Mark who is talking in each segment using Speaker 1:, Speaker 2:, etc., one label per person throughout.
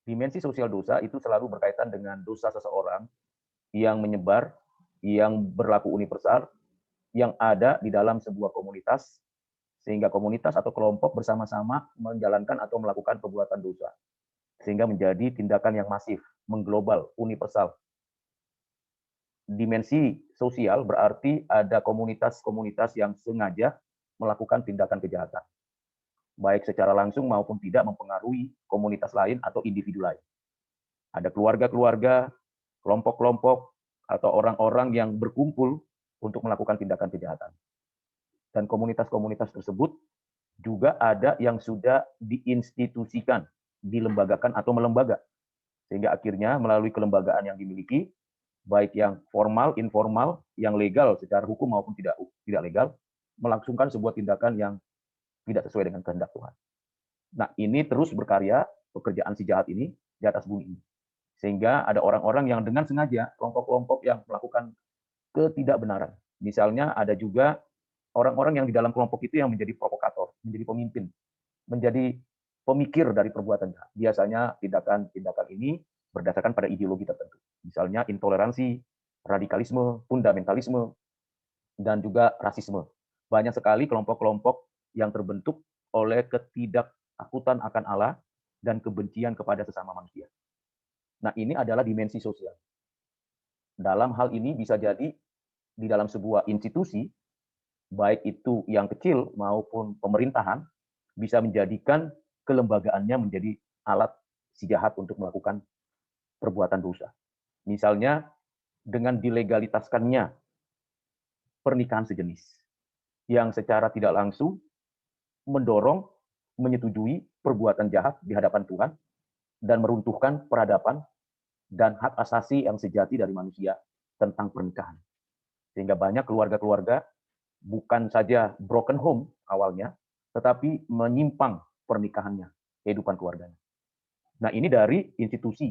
Speaker 1: Dimensi sosial dosa itu selalu berkaitan dengan dosa seseorang yang menyebar, yang berlaku universal, yang ada di dalam sebuah komunitas, sehingga komunitas atau kelompok bersama-sama menjalankan atau melakukan perbuatan dosa. Sehingga menjadi tindakan yang masif, mengglobal, universal. Dimensi sosial berarti ada komunitas-komunitas yang sengaja melakukan tindakan kejahatan, baik secara langsung maupun tidak mempengaruhi komunitas lain atau individu lain. Ada keluarga-keluarga, kelompok-kelompok, atau orang-orang yang berkumpul untuk melakukan tindakan kejahatan. Dan komunitas-komunitas tersebut juga ada yang sudah diinstitusikan, dilembagakan atau melembaga. Sehingga akhirnya melalui kelembagaan yang dimiliki, baik yang formal, informal, yang legal secara hukum maupun tidak legal, melangsungkan sebuah tindakan yang tidak sesuai dengan kehendak Tuhan. Nah, ini terus berkarya pekerjaan si jahat ini di atas bumi ini. Sehingga ada orang-orang yang dengan sengaja, kelompok-kelompok yang melakukan ketidakbenaran. Misalnya ada juga orang-orang yang di dalam kelompok itu yang menjadi provokator, menjadi pemimpin, menjadi pemikir dari perbuatan jahat. Biasanya tindakan-tindakan ini berdasarkan pada ideologi tertentu. Misalnya intoleransi, radikalisme, fundamentalisme, dan juga rasisme. Banyak sekali kelompok-kelompok yang terbentuk oleh ketidaktakutan akan Allah dan kebencian kepada sesama manusia. Nah, ini adalah dimensi sosial. Dalam hal ini bisa jadi di dalam sebuah institusi, baik itu yang kecil maupun pemerintahan, bisa menjadikan kelembagaannya menjadi alat si jahat untuk melakukan perbuatan dosa. Misalnya dengan dilegalitaskannya pernikahan sejenis, yang secara tidak langsung mendorong, menyetujui perbuatan jahat di hadapan Tuhan, dan meruntuhkan peradaban dan hak asasi yang sejati dari manusia tentang pernikahan. Sehingga banyak keluarga-keluarga bukan saja broken home awalnya, tetapi menyimpang pernikahannya, kehidupan keluarganya. Nah, ini dari institusi.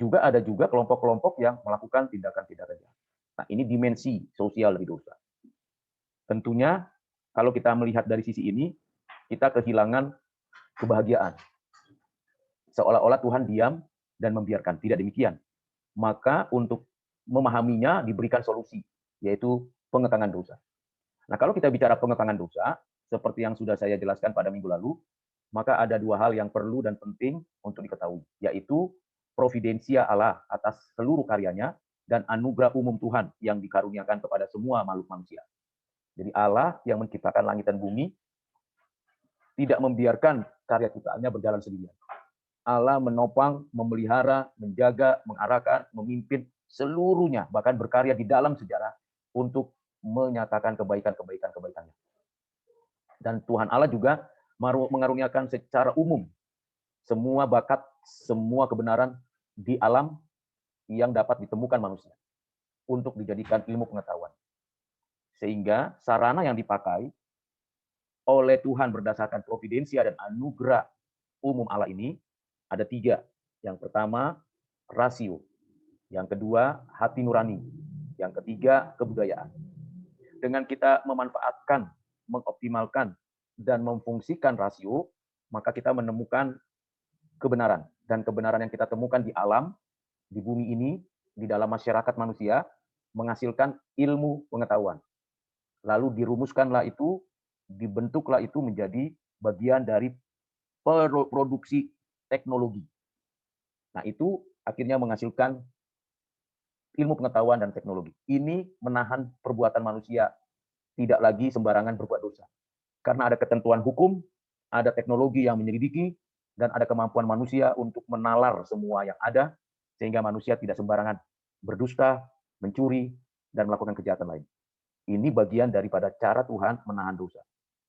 Speaker 1: Juga ada juga kelompok-kelompok yang melakukan tindakan-tindakan jahat. Nah, ini dimensi sosial dari dosa. Tentunya kalau kita melihat dari sisi ini, kita kehilangan kebahagiaan. Seolah-olah Tuhan diam dan membiarkan. Tidak demikian. Maka untuk memahaminya diberikan solusi, yaitu pengekangan dosa. Nah, kalau kita bicara pengekangan dosa, seperti yang sudah saya jelaskan pada minggu lalu, maka ada dua hal yang perlu dan penting untuk diketahui, yaitu providensia Allah atas seluruh karyanya dan anugerah umum Tuhan yang dikaruniakan kepada semua makhluk manusia. Jadi Allah yang menciptakan langit dan bumi tidak membiarkan karya ciptaannya berjalan sendirian. Allah menopang, memelihara, menjaga, mengarahkan, memimpin seluruhnya, bahkan berkarya di dalam sejarah untuk menyatakan kebaikan-kebaikannya. Dan Tuhan Allah juga mengaruniakan secara umum semua bakat, semua kebenaran di alam yang dapat ditemukan manusia untuk dijadikan ilmu pengetahuan. Sehingga sarana yang dipakai oleh Tuhan berdasarkan providensia dan anugerah umum Allah ini ada tiga. Yang pertama, rasio. Yang kedua, hati nurani. Yang ketiga, kebudayaan. Dengan kita memanfaatkan, mengoptimalkan, dan memfungsikan rasio, maka kita menemukan kebenaran. Dan kebenaran yang kita temukan di alam, di bumi ini, di dalam masyarakat manusia, menghasilkan ilmu pengetahuan. Lalu dirumuskanlah itu, dibentuklah itu menjadi bagian dari produksi teknologi. Nah, itu akhirnya menghasilkan ilmu pengetahuan dan teknologi. Ini menahan perbuatan manusia tidak lagi sembarangan berbuat dosa. Karena ada ketentuan hukum, ada teknologi yang menyelidiki, dan ada kemampuan manusia untuk menalar semua yang ada, sehingga manusia tidak sembarangan berdusta, mencuri, dan melakukan kejahatan lain. Ini bagian daripada cara Tuhan menahan dosa,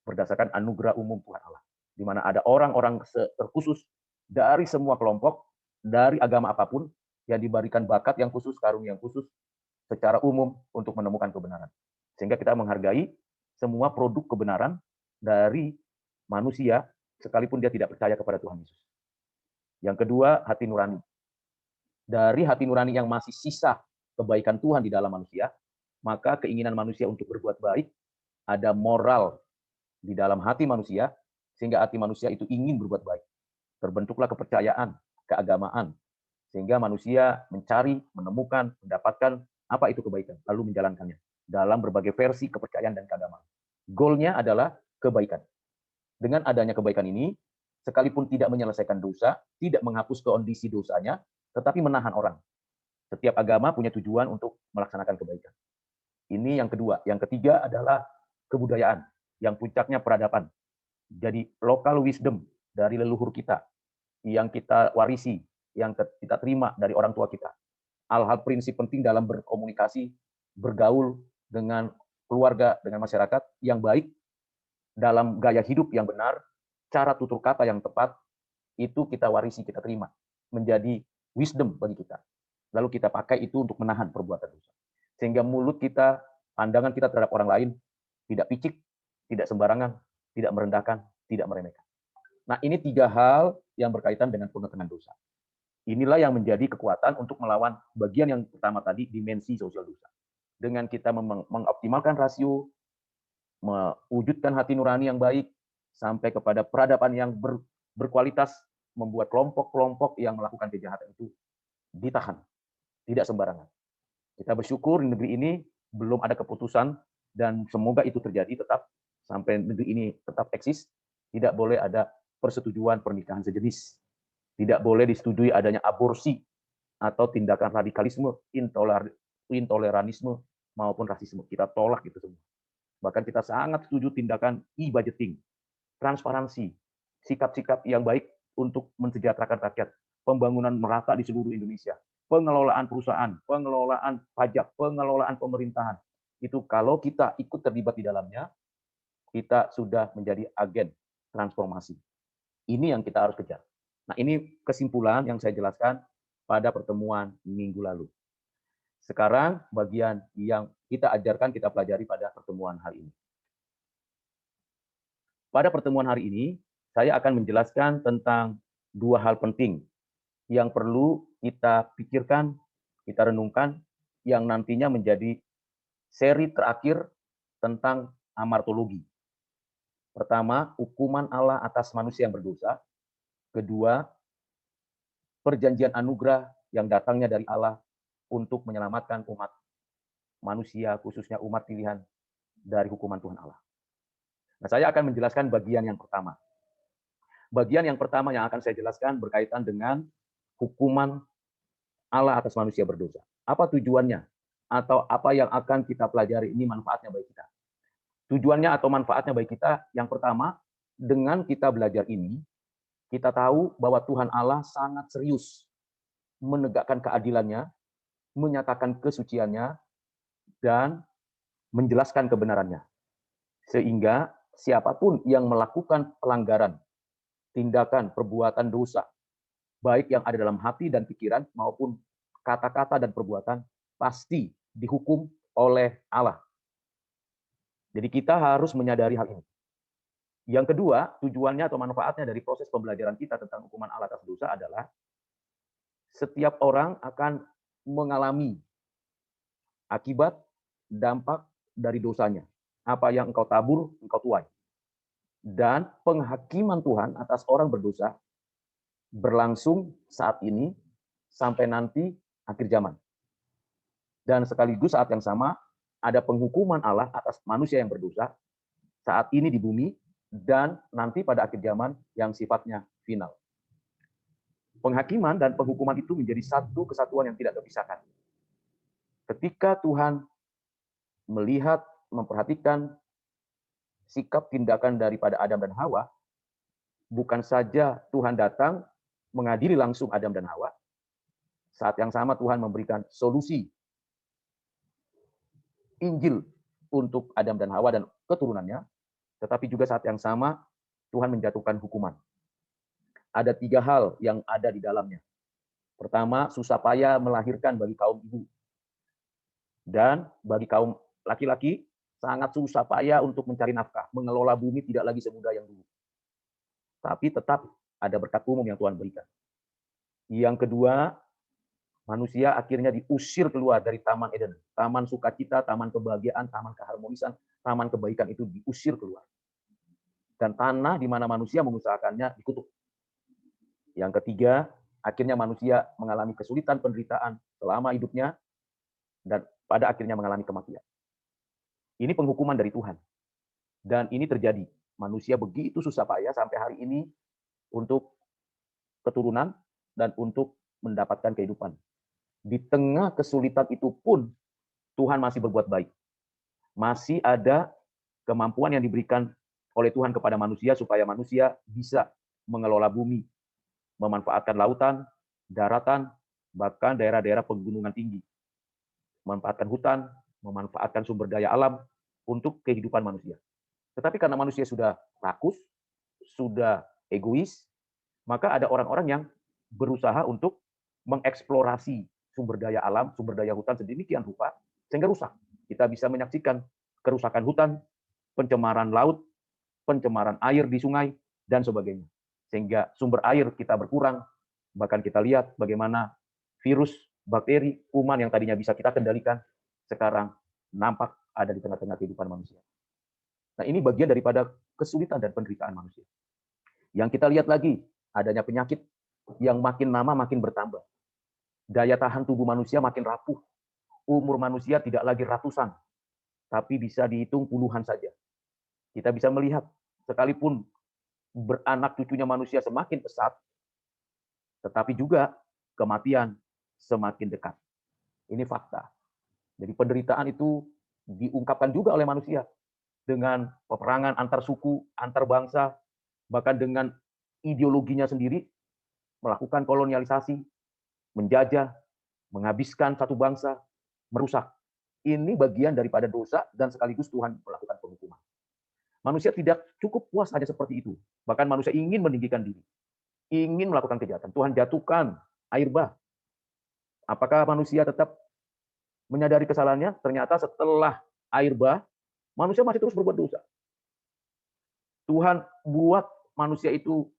Speaker 1: berdasarkan anugerah umum Tuhan Allah. Di mana ada orang-orang terkhusus dari semua kelompok, dari agama apapun, yang diberikan bakat yang khusus, karunia yang khusus, secara umum untuk menemukan kebenaran. Sehingga kita menghargai semua produk kebenaran dari manusia, sekalipun dia tidak percaya kepada Tuhan Yesus. Yang kedua, hati nurani. Dari hati nurani yang masih sisa kebaikan Tuhan di dalam manusia, maka keinginan manusia untuk berbuat baik, ada moral di dalam hati manusia, sehingga hati manusia itu ingin berbuat baik. Terbentuklah kepercayaan, keagamaan. Sehingga manusia mencari, menemukan, mendapatkan apa itu kebaikan, lalu menjalankannya dalam berbagai versi kepercayaan dan keagamaan. Goalnya adalah kebaikan. Dengan adanya kebaikan ini, sekalipun tidak menyelesaikan dosa, tidak menghapus kondisi dosanya, tetapi menahan orang. Setiap agama punya tujuan untuk melaksanakan kebaikan. Ini yang kedua. Yang ketiga adalah kebudayaan, yang puncaknya peradaban. Jadi local wisdom dari leluhur kita, yang kita warisi, yang kita terima dari orang tua kita. Hal-hal prinsip penting dalam berkomunikasi, bergaul dengan keluarga, dengan masyarakat yang baik, dalam gaya hidup yang benar, cara tutur kata yang tepat, itu kita warisi, kita terima. Menjadi wisdom bagi kita. Lalu kita pakai itu untuk menahan perbuatan dosa. Sehingga mulut kita, pandangan kita terhadap orang lain, tidak picik, tidak sembarangan, tidak merendahkan, tidak meremehkan. Nah, ini 3 hal yang berkaitan dengan pengekangan dosa. Inilah yang menjadi kekuatan untuk melawan bagian yang pertama tadi, dimensi sosial dosa. Dengan kita mengoptimalkan rasio, mewujudkan hati nurani yang baik, sampai kepada peradaban yang berkualitas, membuat kelompok-kelompok yang melakukan kejahatan itu ditahan, tidak sembarangan. Kita bersyukur di negeri ini belum ada keputusan, dan semoga itu terjadi tetap, sampai negeri ini tetap eksis. Tidak boleh ada persetujuan pernikahan sejenis. Tidak boleh disetujui adanya aborsi atau tindakan radikalisme, intoleranisme, maupun rasisme. Kita tolak itu semua. Bahkan kita sangat setuju tindakan e-budgeting, transparansi, sikap-sikap yang baik untuk mensejahterakan rakyat, pembangunan merata di seluruh Indonesia, pengelolaan perusahaan, pengelolaan pajak, pengelolaan pemerintahan. Itu kalau kita ikut terlibat di dalamnya, kita sudah menjadi agen transformasi. Ini yang kita harus kejar. Nah, ini kesimpulan yang saya jelaskan pada pertemuan minggu lalu. Sekarang bagian yang kita ajarkan, kita pelajari pada pertemuan hari ini. Pada pertemuan hari ini, saya akan menjelaskan tentang 2 hal penting yang perlu kita pikirkan, kita renungkan, yang nantinya menjadi seri terakhir tentang amartologi. Pertama, hukuman Allah atas manusia yang berdosa. Kedua, perjanjian anugerah yang datangnya dari Allah untuk menyelamatkan umat manusia, khususnya umat pilihan, dari hukuman Tuhan Allah. Nah, saya akan menjelaskan bagian yang pertama. Bagian yang pertama yang akan saya jelaskan berkaitan dengan hukuman Allah atas manusia berdosa. Apa tujuannya? Atau apa yang akan kita pelajari ini manfaatnya bagi kita? Tujuannya atau manfaatnya bagi kita, yang pertama, dengan kita belajar ini, kita tahu bahwa Tuhan Allah sangat serius menegakkan keadilannya, menyatakan kesuciannya, dan menjelaskan kebenarannya. Sehingga siapapun yang melakukan pelanggaran, tindakan, perbuatan dosa, baik yang ada dalam hati dan pikiran maupun kata-kata dan perbuatan, pasti dihukum oleh Allah. Jadi kita harus menyadari hal ini. Yang kedua, tujuannya atau manfaatnya dari proses pembelajaran kita tentang hukuman Allah atas dosa adalah setiap orang akan mengalami akibat, dampak dari dosanya. Apa yang engkau tabur, engkau tuai. Dan penghakiman Tuhan atas orang berdosa berlangsung saat ini sampai nanti akhir zaman. Dan sekaligus saat yang sama, ada penghukuman Allah atas manusia yang berdosa saat ini di bumi, dan nanti pada akhir zaman yang sifatnya final. Penghakiman dan penghukuman itu menjadi satu kesatuan yang tidak terpisahkan. Ketika Tuhan melihat, memperhatikan sikap tindakan daripada Adam dan Hawa, bukan saja Tuhan datang mengadili langsung Adam dan Hawa, saat yang sama Tuhan memberikan solusi Injil untuk Adam dan Hawa dan keturunannya, tetapi juga saat yang sama Tuhan menjatuhkan hukuman. Ada 3 hal yang ada di dalamnya. Pertama, susah payah melahirkan bagi kaum ibu. Dan bagi kaum laki-laki, sangat susah payah untuk mencari nafkah. Mengelola bumi tidak lagi semudah yang dulu. Tapi tetap ada berkat umum yang Tuhan berikan. Yang kedua, manusia akhirnya diusir keluar dari Taman Eden. Taman sukacita, taman kebahagiaan, taman keharmonisan, taman kebaikan itu diusir keluar. Dan tanah di mana manusia mengusahakannya dikutuk. Yang ketiga, Akhirnya manusia mengalami kesulitan, penderitaan selama hidupnya, dan pada akhirnya mengalami kematian. Ini penghukuman dari Tuhan. Dan ini terjadi. Manusia begitu susah payah sampai hari ini untuk keturunan dan untuk mendapatkan kehidupan. Di tengah kesulitan itu pun Tuhan masih berbuat baik. Masih ada kemampuan yang diberikan oleh Tuhan kepada manusia supaya manusia bisa mengelola bumi, memanfaatkan lautan, daratan, bahkan daerah-daerah pegunungan tinggi. Memanfaatkan hutan, memanfaatkan sumber daya alam untuk kehidupan manusia. Tetapi karena manusia sudah rakus, sudah egois, maka ada orang-orang yang berusaha untuk mengeksplorasi sumber daya alam, sumber daya hutan sedemikian rupa, sehingga rusak. Kita bisa menyaksikan kerusakan hutan, pencemaran laut, pencemaran air di sungai, dan sebagainya. Sehingga sumber air kita berkurang, bahkan kita lihat bagaimana virus, bakteri, kuman yang tadinya bisa kita kendalikan, sekarang nampak ada di tengah-tengah kehidupan manusia. Nah, ini bagian daripada kesulitan dan penderitaan manusia. Yang kita lihat lagi, adanya penyakit yang makin lama makin bertambah. Daya tahan tubuh manusia makin rapuh. Umur manusia tidak lagi ratusan, tapi bisa dihitung puluhan saja. Kita bisa melihat, sekalipun beranak cucunya manusia semakin pesat, tetapi juga kematian semakin dekat. Ini fakta. Jadi penderitaan itu diungkapkan juga oleh manusia dengan peperangan antar suku, antar bangsa, bahkan dengan ideologinya sendiri, melakukan kolonialisasi, menjajah, menghabiskan satu bangsa, merusak. Ini bagian daripada dosa dan sekaligus Tuhan melakukan penghukuman. Manusia tidak cukup puas hanya seperti itu. Bahkan manusia ingin meninggikan diri. Ingin melakukan kejahatan. Tuhan jatuhkan air bah. Apakah manusia tetap menyadari kesalahannya? Ternyata setelah air bah, manusia masih terus berbuat dosa. Tuhan buat manusia itu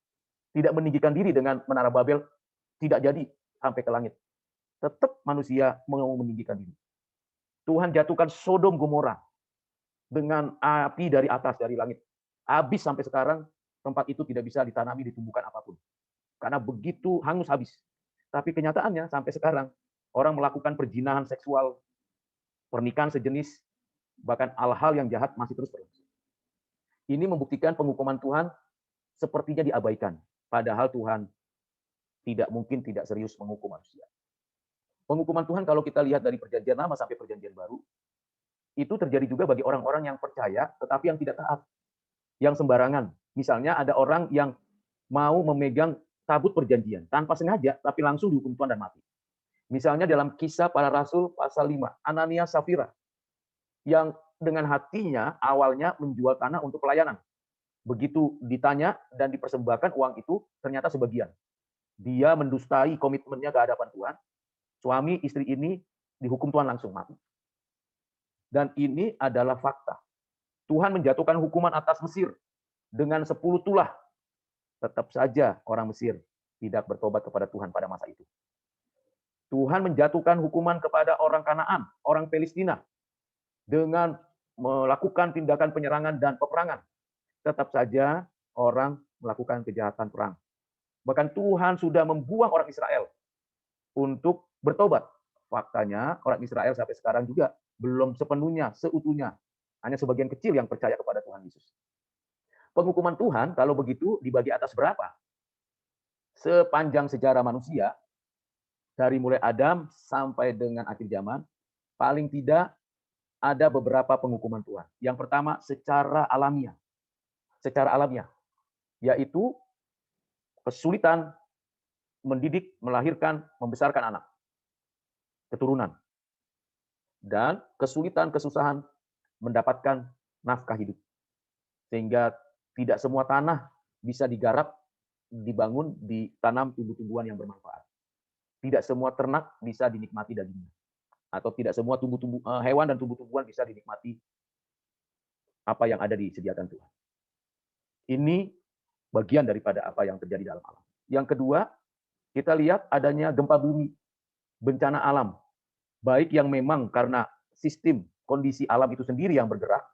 Speaker 1: tidak meninggikan diri dengan menara Babel, tidak jadi sampai ke langit. Tetap manusia mau meninggikan diri. Tuhan jatuhkan Sodom Gomora dengan api dari atas, dari langit. Habis sampai sekarang, tempat itu tidak bisa ditanami, ditumbuhkan apapun. Karena begitu hangus habis. Tapi kenyataannya sampai sekarang, orang melakukan perzinahan seksual, pernikahan sejenis, bahkan hal-hal yang jahat masih terus berlangsung. Ini membuktikan penghukuman Tuhan sepertinya diabaikan. Padahal Tuhan tidak mungkin tidak serius menghukum manusia. Penghukuman Tuhan kalau kita lihat dari perjanjian lama sampai perjanjian baru, itu terjadi juga bagi orang-orang yang percaya tetapi yang tidak taat, yang sembarangan. Misalnya ada orang yang mau memegang tabut perjanjian tanpa sengaja tapi langsung dihukum Tuhan dan mati. Misalnya dalam Kisah Para Rasul pasal 5, Ananias Safira yang dengan hatinya awalnya menjual tanah untuk pelayanan. Begitu ditanya dan dipersembahkan uang itu ternyata sebagian. Dia mendustai komitmennya ke hadapan Tuhan. Suami istri ini dihukum Tuhan langsung mati. Dan ini adalah fakta. Tuhan menjatuhkan hukuman atas Mesir dengan 10 tulah. Tetap saja orang Mesir tidak bertobat kepada Tuhan pada masa itu. Tuhan menjatuhkan hukuman kepada orang Kanaan, orang Palestina, dengan melakukan tindakan penyerangan dan peperangan. Tetap saja orang melakukan kejahatan perang. Bahkan Tuhan sudah membuang orang Israel untuk bertobat. Faktanya orang Israel sampai sekarang juga belum sepenuhnya, seutuhnya. Hanya sebagian kecil yang percaya kepada Tuhan Yesus. Penghukuman Tuhan kalau begitu dibagi atas berapa? Sepanjang sejarah manusia, dari mulai Adam sampai dengan akhir zaman, paling tidak ada beberapa penghukuman Tuhan. Yang pertama secara alamiah. Secara alamiah, yaitu kesulitan mendidik, melahirkan, membesarkan anak, keturunan. Dan kesulitan, kesusahan mendapatkan nafkah hidup. Sehingga tidak semua tanah bisa digarap, dibangun, ditanam tumbuh-tumbuhan yang bermanfaat. Tidak semua ternak bisa dinikmati dagingnya. Atau tidak semua hewan dan tumbuh-tumbuhan bisa dinikmati apa yang ada disediakan Tuhan. Ini bagian daripada apa yang terjadi dalam alam. Yang kedua, kita lihat adanya gempa bumi, bencana alam. Baik yang memang karena sistem kondisi alam itu sendiri yang bergerak,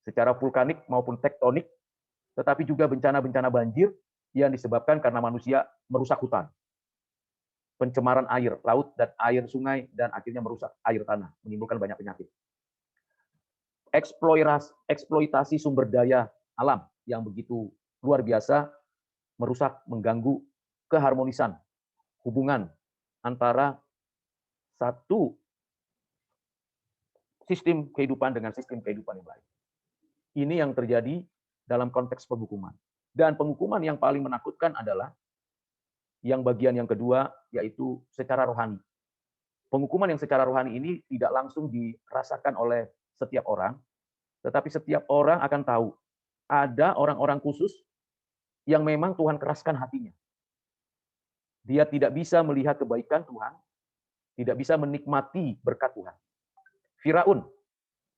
Speaker 1: secara vulkanik maupun tektonik, tetapi juga bencana-bencana banjir, yang disebabkan karena manusia merusak hutan, pencemaran air laut dan air sungai, dan akhirnya merusak air tanah, menimbulkan banyak penyakit. Eksploitasi sumber daya alam yang begitu luar biasa merusak, mengganggu keharmonisan hubungan antara satu sistem kehidupan dengan sistem kehidupan yang lain. Ini yang terjadi dalam konteks penghukuman. Dan penghukuman yang paling menakutkan adalah yang bagian yang kedua, yaitu secara rohani. Penghukuman yang secara rohani ini tidak langsung dirasakan oleh setiap orang, tetapi setiap orang akan tahu ada orang-orang khusus yang memang Tuhan keraskan hatinya. Dia tidak bisa melihat kebaikan Tuhan, tidak bisa menikmati berkat Tuhan. Firaun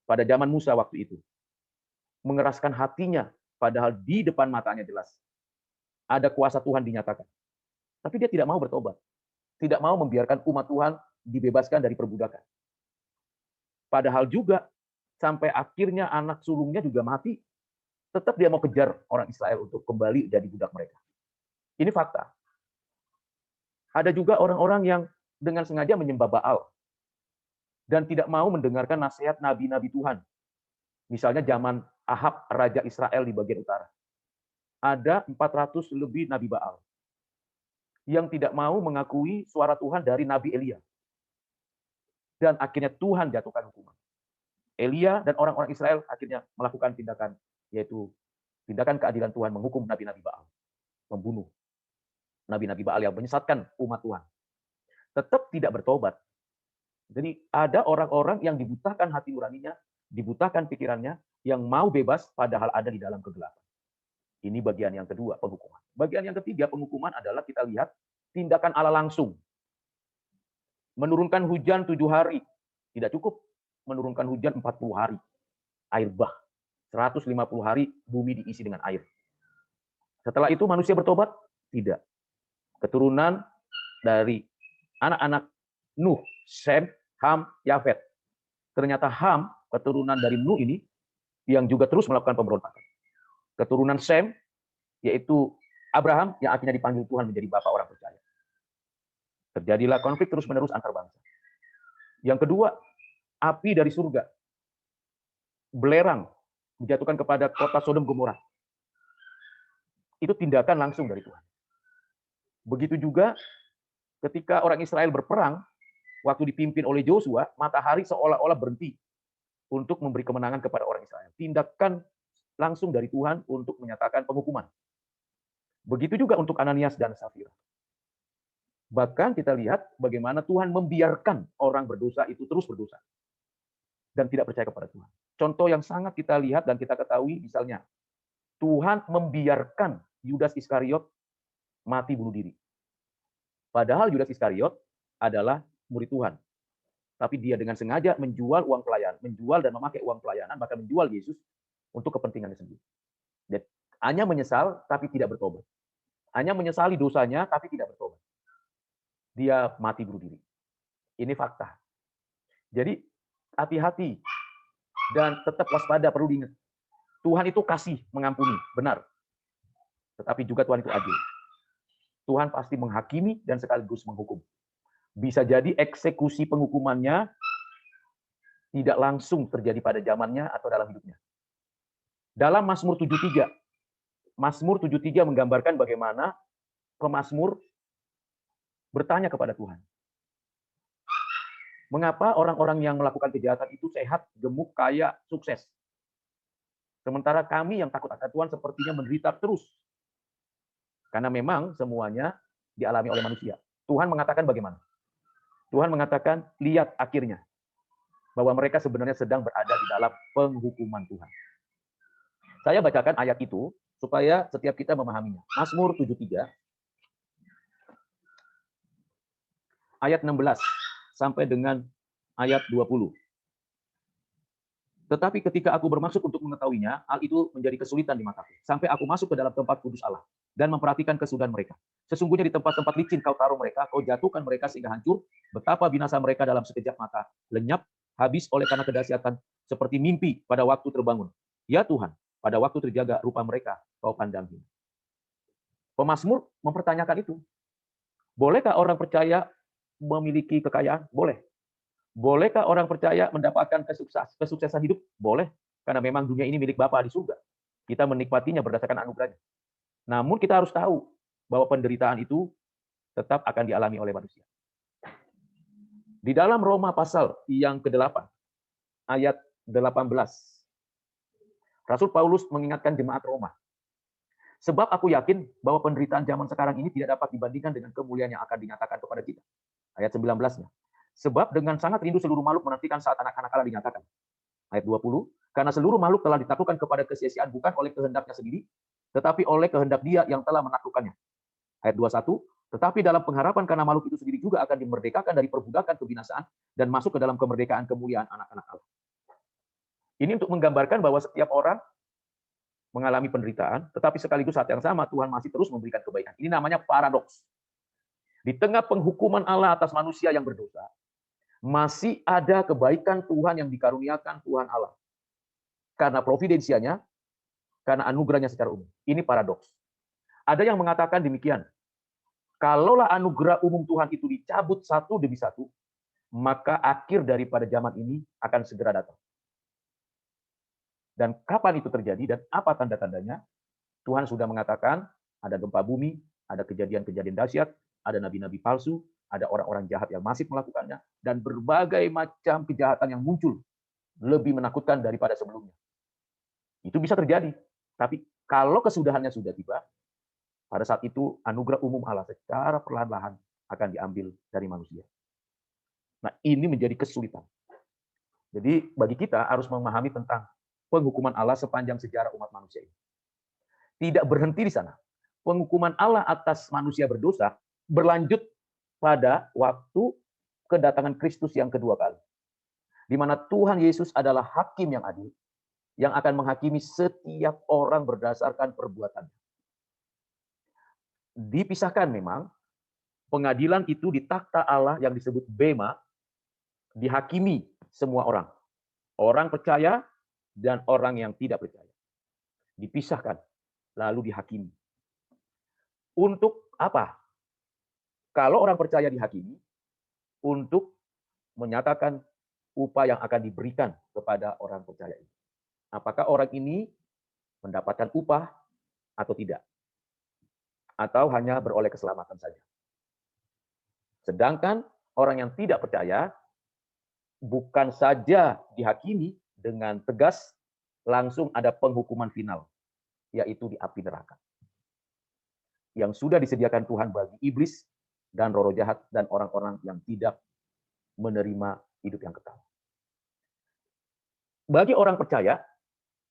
Speaker 1: pada zaman Musa waktu itu mengeraskan hatinya, padahal di depan matanya jelas ada kuasa Tuhan dinyatakan. Tapi dia tidak mau bertobat, tidak mau membiarkan umat Tuhan dibebaskan dari perbudakan. Padahal juga sampai akhirnya anak sulungnya juga mati, tetap dia mau kejar orang Israel untuk kembali jadi budak mereka. Ini fakta. Ada juga orang-orang yang dengan sengaja menyembah Baal dan tidak mau mendengarkan nasihat nabi-nabi Tuhan. Misalnya zaman Ahab, Raja Israel di bagian utara. Ada 400 lebih nabi Baal yang tidak mau mengakui suara Tuhan dari Nabi Elia. Dan akhirnya Tuhan jatuhkan hukuman. Elia dan orang-orang Israel akhirnya melakukan tindakan, yaitu tindakan keadilan Tuhan, menghukum nabi-nabi Baal, membunuh nabi-nabi Baal yang menyesatkan umat Tuhan. Tetap tidak bertobat. Jadi ada orang-orang yang dibutakan hati nuraninya, dibutakan pikirannya, yang mau bebas padahal ada di dalam kegelapan. Ini bagian yang kedua, penghukuman. Bagian yang ketiga, penghukuman adalah kita lihat tindakan Allah langsung. Menurunkan hujan 7 hari. Tidak cukup menurunkan hujan 40 hari. Air bah. 150 hari bumi diisi dengan air. Setelah itu manusia bertobat? Tidak. Keturunan dari anak-anak Nuh, Sem, Ham, Yafet. Ternyata Ham, keturunan dari Nuh ini, yang juga terus melakukan pemberontakan. Keturunan Sem, yaitu Abraham, yang akhirnya dipanggil Tuhan menjadi bapak orang percaya. Terjadilah konflik terus-menerus antar bangsa. Yang kedua, api dari surga. Belerang dijatuhkan kepada kota Sodom Gomora. Itu tindakan langsung dari Tuhan. Begitu juga ketika orang Israel berperang, waktu dipimpin oleh Joshua, matahari seolah-olah berhenti untuk memberi kemenangan kepada orang Israel. Tindakan langsung dari Tuhan untuk menyatakan penghukuman. Begitu juga untuk Ananias dan Safira. Bahkan kita lihat bagaimana Tuhan membiarkan orang berdosa itu terus berdosa dan tidak percaya kepada Tuhan. Contoh yang sangat kita lihat dan kita ketahui, misalnya Tuhan membiarkan Yudas Iskariot mati bunuh diri. Padahal Yudas Iskariot adalah murid Tuhan. Tapi dia dengan sengaja menjual uang pelayanan, menjual dan memakai uang pelayanan, bahkan menjual Yesus untuk kepentingannya sendiri. Dan hanya menyesal tapi tidak bertobat. Hanya menyesali dosanya tapi tidak bertobat. Dia mati bunuh diri. Ini fakta. Jadi hati-hati dan tetap waspada, perlu diingat. Tuhan itu kasih, mengampuni, benar. Tetapi juga Tuhan itu adil. Tuhan pasti menghakimi dan sekaligus menghukum. Bisa jadi eksekusi penghukumannya tidak langsung terjadi pada zamannya atau dalam hidupnya. Dalam Mazmur 73, Mazmur 73 menggambarkan bagaimana pemazmur bertanya kepada Tuhan. Mengapa orang-orang yang melakukan kejahatan itu sehat, gemuk, kaya, sukses? Sementara kami yang takut akan Tuhan sepertinya menderita terus. Karena memang semuanya dialami oleh manusia. Tuhan mengatakan bagaimana? Tuhan mengatakan, lihat akhirnya. Bahwa mereka sebenarnya sedang berada di dalam penghukuman Tuhan. Saya bacakan ayat itu supaya setiap kita memahaminya. Mazmur 73 ayat 16 sampai dengan ayat 20. Tetapi ketika aku bermaksud untuk mengetahuinya, hal itu menjadi kesulitan di mataku. Sampai aku masuk ke dalam tempat kudus Allah dan memperhatikan kesudahan mereka. Sesungguhnya di tempat-tempat licin kau taruh mereka, kau jatuhkan mereka sehingga hancur. Betapa binasa mereka dalam sekejap mata, lenyap, habis oleh karena kedahsyatan, seperti mimpi pada waktu terbangun. Ya Tuhan, pada waktu terjaga rupa mereka, kau pandang hina. Pemazmur mempertanyakan itu. Bolehkah orang percaya memiliki kekayaan? Boleh. Bolehkah orang percaya mendapatkan kesuksesan hidup? Boleh. Karena memang dunia ini milik Bapa di surga. Kita menikmatinya berdasarkan anugerahnya. Namun kita harus tahu bahwa penderitaan itu tetap akan dialami oleh manusia. Di dalam Roma pasal yang ke-8, ayat 18, Rasul Paulus mengingatkan jemaat Roma. Sebab aku yakin bahwa penderitaan zaman sekarang ini tidak dapat dibandingkan dengan kemuliaan yang akan dinyatakan kepada kita. Ayat 19-nya. Sebab dengan sangat rindu seluruh makhluk menantikan saat anak-anak Allah dinyatakan. Ayat 20, karena seluruh makhluk telah ditaklukkan kepada kesia-siaan bukan oleh kehendaknya sendiri, tetapi oleh kehendak Dia yang telah menaklukkannya. Ayat 21, tetapi dalam pengharapan karena makhluk itu sendiri juga akan dimerdekakan dari perbudakan kebinasaan dan masuk ke dalam kemerdekaan kemuliaan anak-anak Allah. Ini untuk menggambarkan bahwa setiap orang mengalami penderitaan, tetapi sekaligus saat yang sama Tuhan masih terus memberikan kebaikan. Ini namanya paradoks. Di tengah penghukuman Allah atas manusia yang berdosa, masih ada kebaikan Tuhan yang dikaruniakan Tuhan Allah. Karena providensianya, karena anugerahnya secara umum. Ini paradoks. Ada yang mengatakan demikian. Kalaulah anugerah umum Tuhan itu dicabut satu demi satu, maka akhir daripada zaman ini akan segera datang. Dan kapan itu terjadi dan apa tanda-tandanya? Tuhan sudah mengatakan ada gempa bumi, ada kejadian-kejadian dahsyat, ada nabi-nabi palsu, ada orang-orang jahat yang masih melakukannya, dan berbagai macam kejahatan yang muncul lebih menakutkan daripada sebelumnya. Itu bisa terjadi. Tapi kalau kesudahannya sudah tiba, pada saat itu anugerah umum Allah secara perlahan-lahan akan diambil dari manusia. Nah, ini menjadi kesulitan. Jadi bagi kita harus memahami tentang penghukuman Allah sepanjang sejarah umat manusia ini. Tidak berhenti di sana. Penghukuman Allah atas manusia berdosa berlanjut pada waktu kedatangan Kristus yang kedua kali. Di mana Tuhan Yesus adalah hakim yang adil, yang akan menghakimi setiap orang berdasarkan perbuatannya. Dipisahkan memang, pengadilan itu di takhta Allah yang disebut Bema, dihakimi semua orang. Orang percaya dan orang yang tidak percaya. Dipisahkan, lalu dihakimi. Untuk apa? Kalau orang percaya dihakimi, untuk menyatakan upah yang akan diberikan kepada orang percaya ini. Apakah orang ini mendapatkan upah atau tidak? Atau hanya beroleh keselamatan saja? Sedangkan orang yang tidak percaya, bukan saja dihakimi dengan tegas, langsung ada penghukuman final, yaitu di api neraka. Yang sudah disediakan Tuhan bagi iblis dan roh jahat dan orang-orang yang tidak menerima hidup yang kekal. Bagi orang percaya,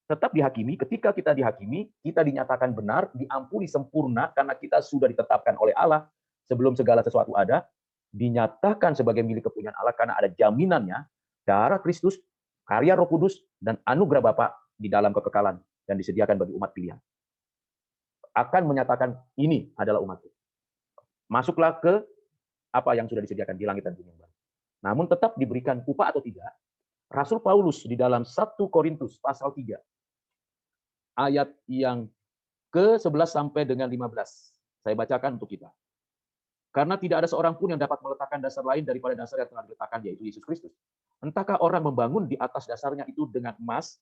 Speaker 1: tetap dihakimi. Ketika kita dihakimi, kita dinyatakan benar, diampuni sempurna karena kita sudah ditetapkan oleh Allah sebelum segala sesuatu ada, dinyatakan sebagai milik kepunyaan Allah karena ada jaminannya, darah Kristus, karya Roh Kudus, dan anugerah Bapa di dalam kekekalan yang disediakan bagi umat pilihan. Akan menyatakan ini adalah umatku. Masuklah ke apa yang sudah disediakan di langit dan bumi. Namun tetap diberikan upah atau tidak, Rasul Paulus di dalam 1 Korintus pasal 3, ayat yang ke-11 sampai dengan 15. Saya bacakan untuk kita. Karena tidak ada seorang pun yang dapat meletakkan dasar lain daripada dasar yang telah diletakkan, yaitu Yesus Kristus. Entahkah orang membangun di atas dasarnya itu dengan emas,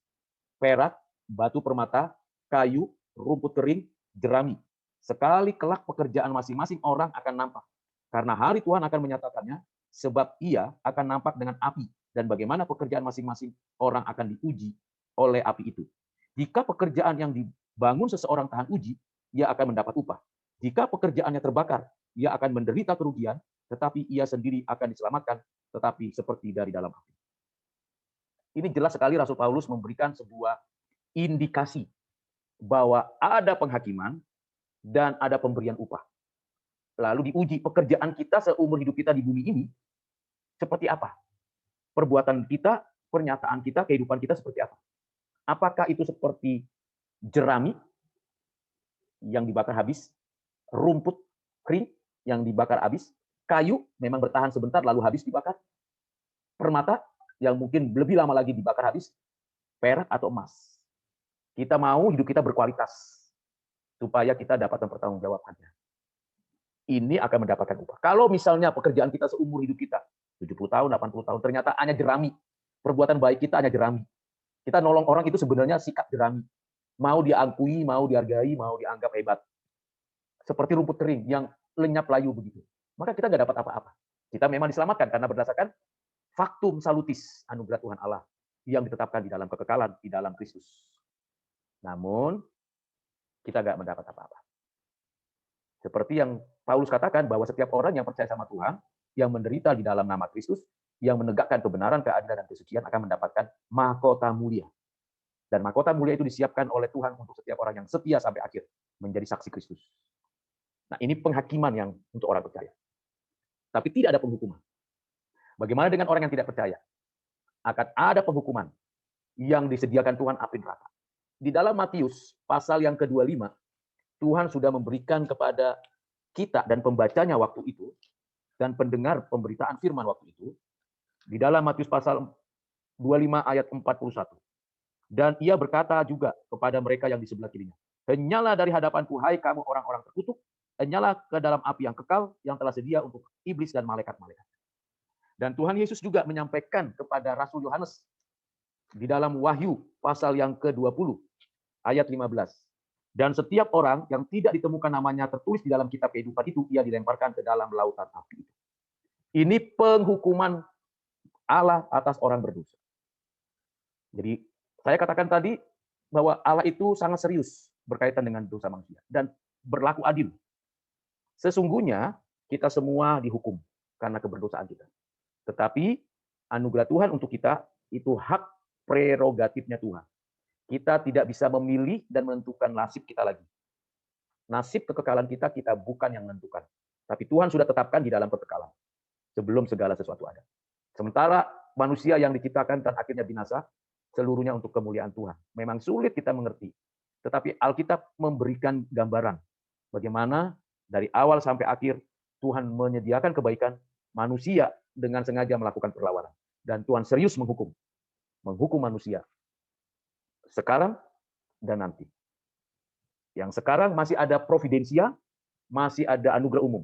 Speaker 1: perak, batu permata, kayu, rumput kering, jerami. Sekali kelak pekerjaan masing-masing orang akan nampak. Karena hari Tuhan akan menyatakannya, sebab ia akan nampak dengan api. Dan bagaimana pekerjaan masing-masing orang akan diuji oleh api itu. Jika pekerjaan yang dibangun seseorang tahan uji, ia akan mendapat upah. Jika pekerjaannya terbakar, ia akan menderita kerugian, tetapi ia sendiri akan diselamatkan, tetapi seperti dari dalam api. Ini jelas sekali Rasul Paulus memberikan sebuah indikasi bahwa ada penghakiman dan ada pemberian upah. Lalu diuji pekerjaan kita seumur hidup kita di bumi ini seperti apa? Perbuatan kita, pernyataan kita, kehidupan kita seperti apa? Apakah itu seperti jerami yang dibakar habis, rumput kering yang dibakar habis, kayu memang bertahan sebentar lalu habis dibakar, permata yang mungkin lebih lama lagi dibakar habis, perak atau emas. Kita mau hidup kita berkualitas. supaya kita dapat mempertanggungjawabkannya. Ini akan mendapatkan upah. Kalau misalnya pekerjaan kita seumur hidup kita, 70 tahun, 80 tahun, ternyata hanya jerami. Perbuatan baik kita hanya jerami. Kita nolong orang itu sebenarnya sikap jerami. Mau diakui, mau dihargai, mau dianggap hebat. Seperti rumput kering yang lenyap layu begitu. Maka kita nggak dapat apa-apa. Kita memang diselamatkan karena berdasarkan faktum salutis, anugerah Tuhan Allah yang ditetapkan di dalam kekekalan, di dalam Kristus. Namun, kita nggak mendapat apa-apa. Seperti yang Paulus katakan bahwa setiap orang yang percaya sama Tuhan, yang menderita di dalam nama Kristus, yang menegakkan kebenaran, keadilan, dan kesucian akan mendapatkan mahkota mulia. Dan mahkota mulia itu disiapkan oleh Tuhan untuk setiap orang yang setia sampai akhir, menjadi saksi Kristus. Nah, ini penghakiman yang untuk orang percaya. Tapi tidak ada penghukuman. Bagaimana dengan orang yang tidak percaya? Akan ada penghukuman yang disediakan Tuhan api neraka. Di dalam Matius pasal yang ke-25, Tuhan sudah memberikan kepada kita dan pembacanya waktu itu, dan pendengar pemberitaan firman waktu itu, di dalam Matius pasal 25 ayat 41. Dan ia berkata juga kepada mereka yang di sebelah kirinya, henyalah dari hadapanku, hai kamu orang-orang terkutuk, henyalah ke dalam api yang kekal, yang telah sedia untuk iblis dan malaikat-malaikat. Dan Tuhan Yesus juga menyampaikan kepada Rasul Yohanes, di dalam Wahyu pasal yang ke-20, ayat 15. Dan setiap orang yang tidak ditemukan namanya tertulis di dalam kitab kehidupan itu, ia dilemparkan ke dalam lautan api itu. Ini penghukuman Allah atas orang berdosa. Jadi, saya katakan tadi bahwa Allah itu sangat serius berkaitan dengan dosa manusia dan berlaku adil. Sesungguhnya kita semua dihukum karena keberdosaan kita. Tetapi anugerah Tuhan untuk kita itu hak prerogatifnya Tuhan. Kita tidak bisa memilih dan menentukan nasib kita lagi. Nasib kekekalan kita bukan yang menentukan. Tapi Tuhan sudah tetapkan di dalam kekekalan. Sebelum segala sesuatu ada. Sementara manusia yang diciptakan dan akhirnya binasa, seluruhnya untuk kemuliaan Tuhan. Memang sulit kita mengerti. Tetapi Alkitab memberikan gambaran. Bagaimana dari awal sampai akhir Tuhan menyediakan kebaikan, manusia dengan sengaja melakukan perlawanan. Dan Tuhan serius menghukum. Menghukum manusia. Sekarang dan nanti. Yang sekarang masih ada providensia, masih ada anugerah umum.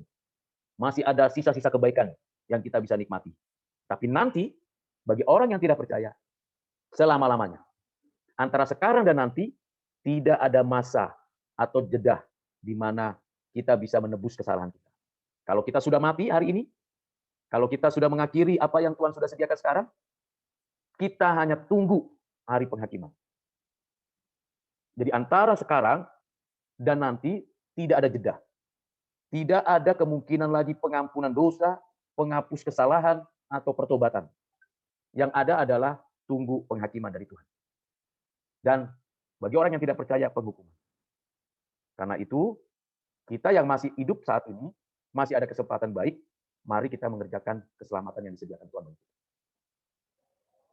Speaker 1: Masih ada sisa-sisa kebaikan yang kita bisa nikmati. Tapi nanti, bagi orang yang tidak percaya, selama-lamanya. Antara sekarang dan nanti, tidak ada masa atau jeda di mana kita bisa menebus kesalahan kita. Kalau kita sudah mati hari ini, kalau kita sudah mengakhiri apa yang Tuhan sudah sediakan sekarang, kita hanya tunggu hari penghakiman. Jadi antara sekarang dan nanti tidak ada jeda. Tidak ada kemungkinan lagi pengampunan dosa, penghapus kesalahan, atau pertobatan. Yang ada adalah tunggu penghakiman dari Tuhan. Dan bagi orang yang tidak percaya, penghukuman. Karena itu, kita yang masih hidup saat ini, masih ada kesempatan baik, mari kita mengerjakan keselamatan yang disediakan Tuhan.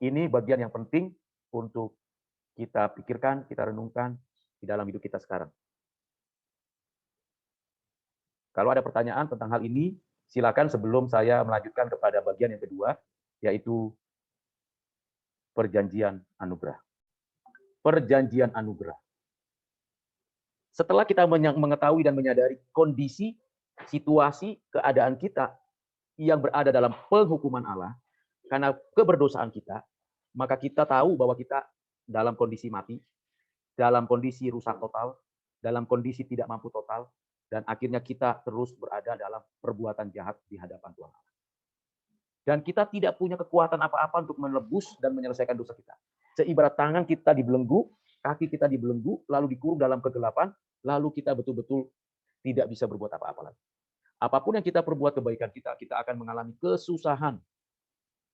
Speaker 1: Ini bagian yang penting untuk kita pikirkan, kita renungkan di dalam hidup kita sekarang. Kalau ada pertanyaan tentang hal ini, silakan sebelum saya melanjutkan kepada bagian yang kedua, yaitu perjanjian anugerah. Perjanjian anugerah. Setelah kita mengetahui dan menyadari kondisi, situasi, keadaan kita yang berada dalam penghukuman Allah, karena keberdosaan kita, maka kita tahu bahwa kita dalam kondisi mati, dalam kondisi rusak total, dalam kondisi tidak mampu total, dan akhirnya kita terus berada dalam perbuatan jahat di hadapan Tuhan Allah. Dan kita tidak punya kekuatan apa-apa untuk menebus dan menyelesaikan dosa kita. Seibarat tangan kita dibelenggu, kaki kita dibelenggu, lalu dikurung dalam kegelapan, lalu kita betul-betul tidak bisa berbuat apa-apa lagi. Apapun yang kita perbuat kebaikan kita akan mengalami kesusahan.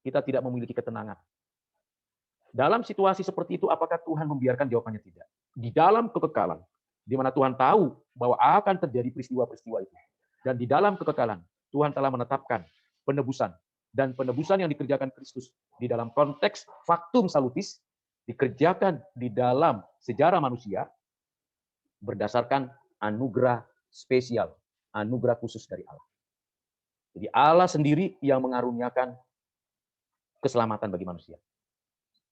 Speaker 1: Kita tidak memiliki ketenangan. Dalam situasi seperti itu, apakah Tuhan membiarkan? Jawabannya tidak. Di dalam kekekalan, di mana Tuhan tahu bahwa akan terjadi peristiwa-peristiwa itu. Dan di dalam kekekalan, Tuhan telah menetapkan penebusan. Dan penebusan yang dikerjakan Kristus di dalam konteks faktum salutis, dikerjakan di dalam sejarah manusia, berdasarkan anugerah spesial, anugerah khusus dari Allah. Jadi Allah sendiri yang mengaruniakan keselamatan bagi manusia.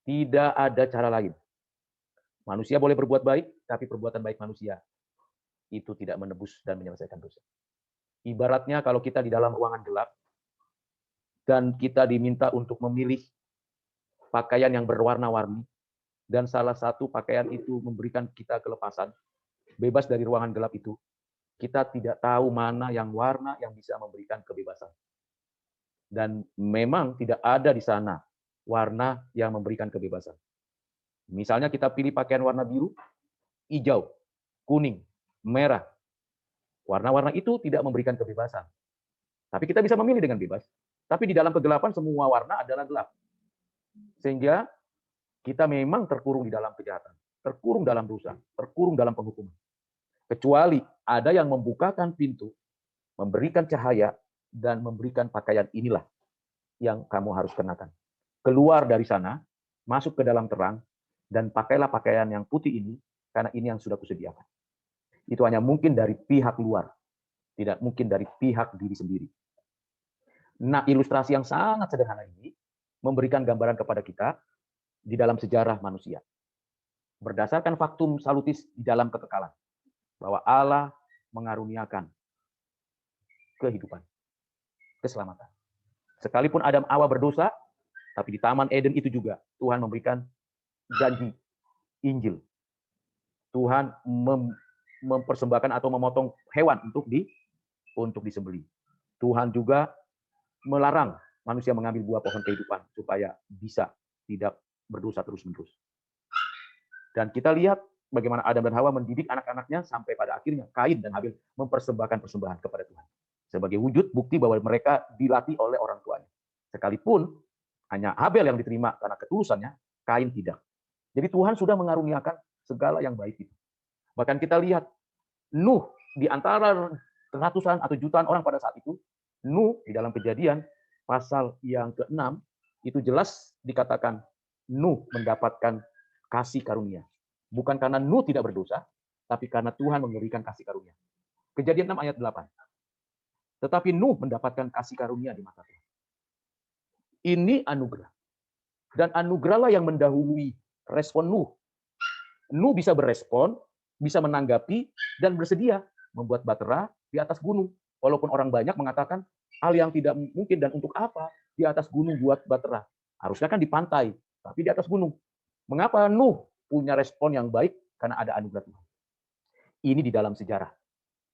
Speaker 1: Tidak ada cara lain. Manusia boleh berbuat baik, tapi perbuatan baik manusia itu tidak menebus dan menyelesaikan dosa. Ibaratnya kalau kita di dalam ruangan gelap dan kita diminta untuk memilih pakaian yang berwarna-warni, dan salah satu pakaian itu memberikan kita kelepasan, bebas dari ruangan gelap itu, kita tidak tahu mana yang warna yang bisa memberikan kebebasan. Dan memang tidak ada di sana warna yang memberikan kebebasan. Misalnya kita pilih pakaian warna biru, hijau, kuning, merah. Warna-warna itu tidak memberikan kebebasan. Tapi kita bisa memilih dengan bebas. Tapi di dalam kegelapan semua warna adalah gelap. Sehingga kita memang terkurung di dalam kejahatan, terkurung dalam dosa, terkurung dalam penghukuman. Kecuali ada yang membukakan pintu, memberikan cahaya, dan memberikan pakaian inilah yang kamu harus kenakan. Keluar dari sana, masuk ke dalam terang, dan pakailah pakaian yang putih ini, karena ini yang sudah kusediakan. Itu hanya mungkin dari pihak luar, tidak mungkin dari pihak diri sendiri. Nah, ilustrasi yang sangat sederhana ini memberikan gambaran kepada kita di dalam sejarah manusia. Berdasarkan faktum salutis di dalam kekekalan, bahwa Allah mengaruniakan kehidupan, keselamatan. Sekalipun Adam Hawa berdosa, tapi di Taman Eden itu juga Tuhan memberikan janji Injil. Tuhan mempersembahkan atau memotong hewan untuk disembelih. Tuhan juga melarang manusia mengambil buah pohon kehidupan supaya bisa tidak berdosa terus-menerus. Dan kita lihat bagaimana Adam dan Hawa mendidik anak-anaknya sampai pada akhirnya Kain dan Habil mempersembahkan persembahan kepada Tuhan. Sebagai wujud bukti bahwa mereka dilatih oleh orang tuanya. Sekalipun hanya Habel yang diterima karena ketulusannya, Kain tidak. Jadi Tuhan sudah mengaruniakan segala yang baik itu. Bahkan kita lihat Nuh di antara ratusan atau jutaan orang pada saat itu, Nuh di dalam Kejadian pasal yang ke-6 itu jelas dikatakan Nuh mendapatkan kasih karunia. Bukan karena Nuh tidak berdosa, tapi karena Tuhan memberikan kasih karunia. Kejadian 6 ayat 8. Tetapi Nuh mendapatkan kasih karunia di mata Tuhan. Ini anugerah. Dan anugerahlah yang mendahului respon Nuh. Nuh bisa berespon, bisa menanggapi, dan bersedia membuat bahtera di atas gunung. Walaupun orang banyak mengatakan hal yang tidak mungkin dan untuk apa di atas gunung buat bahtera. Harusnya kan di pantai, tapi di atas gunung. Mengapa Nuh punya respon yang baik? Karena ada anugerah Tuhan. Ini di dalam sejarah.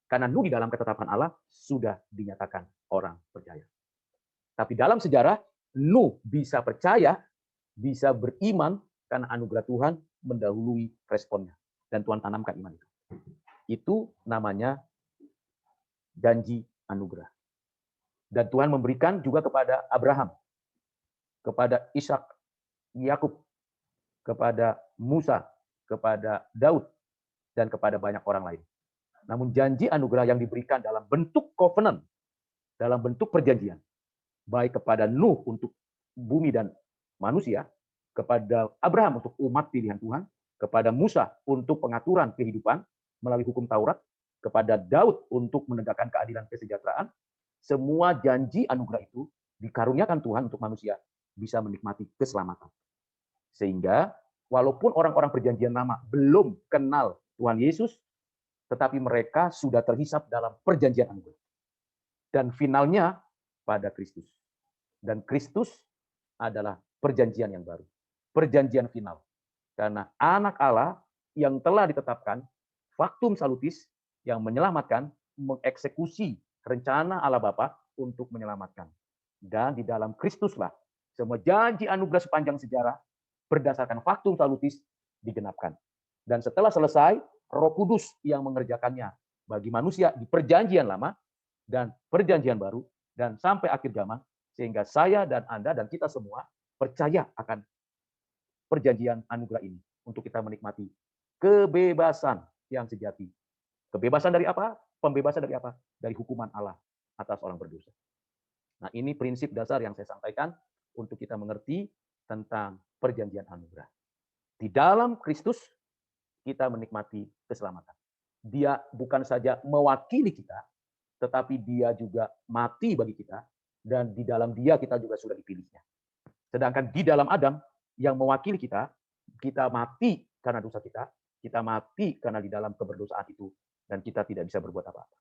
Speaker 1: Karena Nuh di dalam ketetapan Allah sudah dinyatakan orang percaya. Tapi dalam sejarah, Nuh bisa percaya, bisa beriman, karena anugerah Tuhan mendahului responnya. Dan Tuhan tanamkan iman itu. Itu namanya janji anugerah. Dan Tuhan memberikan juga kepada Abraham, kepada Ishak, Yakub, kepada Musa, kepada Daud, dan kepada banyak orang lain. Namun janji anugerah yang diberikan dalam bentuk covenant, dalam bentuk perjanjian, baik kepada Nuh untuk bumi dan manusia, kepada Abraham untuk umat pilihan Tuhan, kepada Musa untuk pengaturan kehidupan melalui hukum Taurat, kepada Daud untuk menegakkan keadilan kesejahteraan, semua janji anugerah itu dikaruniakan Tuhan untuk manusia bisa menikmati keselamatan. Sehingga walaupun orang-orang perjanjian lama belum kenal Tuhan Yesus, tetapi mereka sudah terhisap dalam perjanjian anugerah. Dan finalnya pada Kristus. Dan Kristus adalah perjanjian yang baru. Perjanjian final. Karena anak Allah yang telah ditetapkan, faktum salutis yang menyelamatkan, mengeksekusi rencana Allah Bapa untuk menyelamatkan. Dan di dalam Kristuslah semua janji anugerah sepanjang sejarah berdasarkan faktum salutis digenapkan. Dan setelah selesai, Roh Kudus yang mengerjakannya bagi manusia di perjanjian lama dan perjanjian baru dan sampai akhir zaman, sehingga saya dan Anda dan kita semua percaya akan perjanjian anugerah ini untuk kita menikmati kebebasan yang sejati. Kebebasan dari apa? Pembebasan dari apa? Dari hukuman Allah atas orang berdosa. Nah, ini prinsip dasar yang saya sampaikan untuk kita mengerti tentang perjanjian anugerah. Di dalam Kristus kita menikmati keselamatan. Dia bukan saja mewakili kita, tetapi dia juga mati bagi kita, dan di dalam dia kita juga sudah dipilihnya. Sedangkan di dalam Adam yang mewakili kita, kita mati karena dosa kita mati karena di dalam keberdosaan itu dan kita tidak bisa berbuat apa-apa.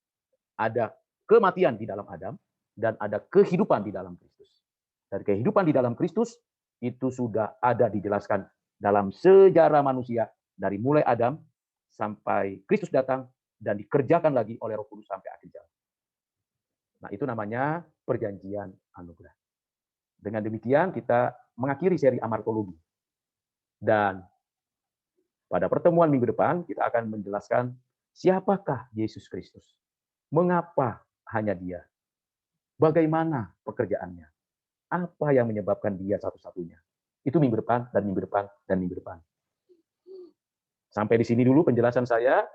Speaker 1: Ada kematian di dalam Adam dan ada kehidupan di dalam Kristus. Dan kehidupan di dalam Kristus itu sudah ada dijelaskan dalam sejarah manusia dari mulai Adam sampai Kristus datang dan dikerjakan lagi oleh Roh Kudus sampai akhir zaman. Nah, itu namanya perjanjian anugerah. Dengan demikian kita mengakhiri seri amartologi. Dan pada pertemuan minggu depan kita akan menjelaskan siapakah Yesus Kristus. Mengapa hanya Dia? Bagaimana pekerjaannya? Apa yang menyebabkan Dia satu-satunya? Itu minggu depan dan minggu depan dan minggu depan. Sampai di sini dulu penjelasan saya.